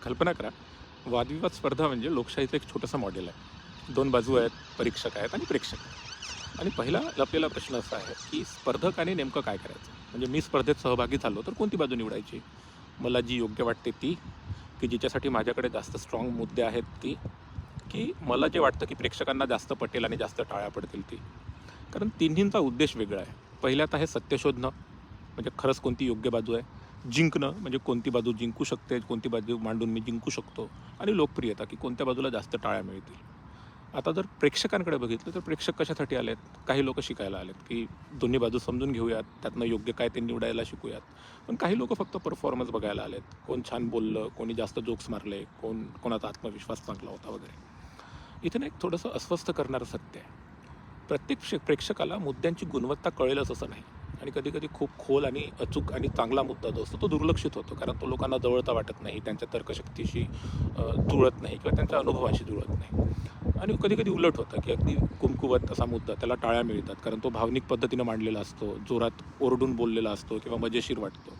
कल्पना करा, वादविवाद स्पर्धा म्हणजे लोकशाहीचं एक छोटंसं मॉडेल आहे. दोन बाजू आहेत, परीक्षक आहेत आणि प्रेक्षक. आणि पहिला आपल्याला प्रश्न असा आहे, की स्पर्धकाने नेमकं काय करायचं? म्हणजे मी स्पर्धेत सहभागी झालो तर कोणती बाजू निवडायची? मला जी योग्य वाटते ती, की जिच्यासाठी माझ्याकडे जास्त स्ट्रॉंग मुद्दे आहेत ती, की मला जे वाटतं की प्रेक्षकांना जास्त पटेल आणि जास्त टाळ्या पडतील ती. कारण तिन्हींचा उद्देश वेगळा आहे. पहिल्यात आहे सत्य शोधणं, म्हणजे खरंच कोणती योग्य बाजू आहे. जिंकणं म्हणजे कोणती बाजू जिंकू शकते, कोणती बाजू मांडून मी जिंकू शकतो. आणि लोकप्रियता, की कोणत्या बाजूला जास्त टाळ्या मिळतील. आता जर प्रेक्षकांकडे बघितलं तर प्रेक्षक कशासाठी आलेत? काही लोक शिकायला आलेत, की दोन्ही बाजू समजून घेऊयात, त्यातनं योग्य काय ते निवडायला शिकूयात. पण काही लोक फक्त परफॉर्मन्स बघायला आलेत. कोण छान बोललं, कोणी जास्त जोक्स मारले, कोणाचा आत्मविश्वास चांगला होता वगैरे. इथे ना एक थोडंसं अस्वस्थ करणारं सत्य आहे. प्रत्येक प्रेक्षकाला मुद्द्यांची गुणवत्ता कळेलच असं नाही. आणि कधी-कधी खूप खोल आणि अचूक आणि चांगला मुद्दा जो असतो तो दुर्लक्षित होतो. कारण तो लोकांना जवळचा वाटत नाही, त्यांच्या तर्कशक्तीशी जुळत नाही किंवा त्यांच्या अनुभवाशी जुळत नाही. आणि कधी-कधी उलट होतं, की अगदी कुमकुवत असा मुद्दा त्याला टाळ्या मिळतात. कारण तो भावनिक पद्धतीनं मांडलेला असतो, जोरात ओरडून बोललेला असतो किंवा मजेशीर वाटतो.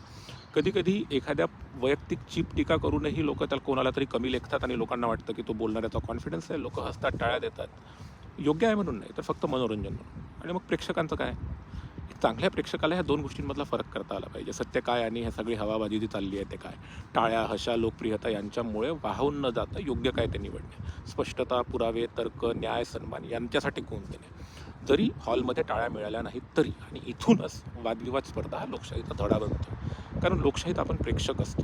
कधी-कधी एखाद्या वैयक्तिक चीप टीका करूनही लोकं त्याला कोणाला तरी कमी लेखतात आणि लोकांना वाटतं, की तो बोलणाऱ्याचा कॉन्फिडन्स आहे. लोकं हसतात, टाळ्या देतात. योग्य आहे म्हणून नाही, तर फक्त मनोरंजन म्हणून. आणि मग प्रेक्षकांचं काय? एक चांगल्या प्रेक्षकाला ह्या दोन गोष्टींमधला फरक करता आला पाहिजे. सत्य काय आणि ह्या सगळी हवाबाजी जी चालली आहे ते काय? टाळ्या, हशा, लोकप्रियता यांच्यामुळे वाहून न जाता योग्य काय ते निवडणे. स्पष्टता, पुरावे, तर्क, न्याय, सन्मान यांच्यासाठी कोण देणे. जरी हॉलमध्ये टाळ्या मिळाल्या नाहीत तरी. आणि इथूनच वादविवाद स्पर्धा हा लोकशाहीचा धडा बनतो. कारण लोकशाहीत आपण प्रेक्षक असतो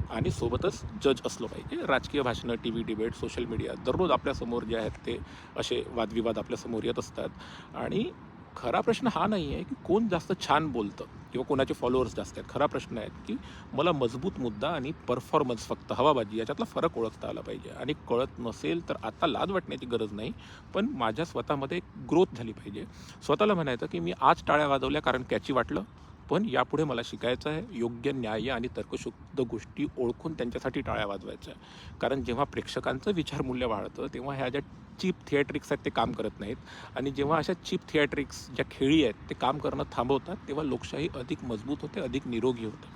आणि सोबतच जज असलो पाहिजे. राजकीय भाषणं, T V debate, social media दररोज आपल्यासमोर जे आहेत ते असे वादविवाद आपल्यासमोर येत असतात. आणि खरा प्रश्न हा नाही आहे की कोण जास्त छान बोलतं किंवा कोणाचे फॉलोअर्स जास्त आहेत. खरा प्रश्न आहे की मला मजबूत मुद्दा आणि परफॉर्मन्स, फक्त हवाबाजी याच्यातला फरक ओळखता आला पाहिजे. आणि कळत नसेल तर आता लाज वाटण्याची गरज नाही, पण माझ्या स्वतःमध्ये ग्रोथ झाली पाहिजे. स्वतःला म्हणायचं की मी आज टाळ्या वाजवल्या कारण कॅची वाटलं, पण यापुढे मला शिकायचं आहे योग्य न्याय आणि तर्कशुद्ध गोष्टी ओळखून त्यांच्यासाठी टाळ्या वाजवायच्या आहे. कारण जेव्हा प्रेक्षकांचं विचारमूल्य वाढतं तेव्हा ह्या ज्या चीप थिएट्रिक्स आहेत ते काम करत नाहीत. आणि जेव्हा अशा चीप थिएट्रिक्स ज्या खेळी आहेत ते काम करणं थांबवतात तेव्हा लोकशाही अधिक मजबूत होते, अधिक निरोगी होते.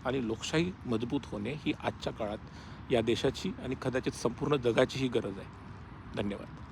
आणि लोकशाही मजबूत होणे ही आजच्या काळात या देशाची आणि कदाचित संपूर्ण जगाचीही गरज आहे. धन्यवाद.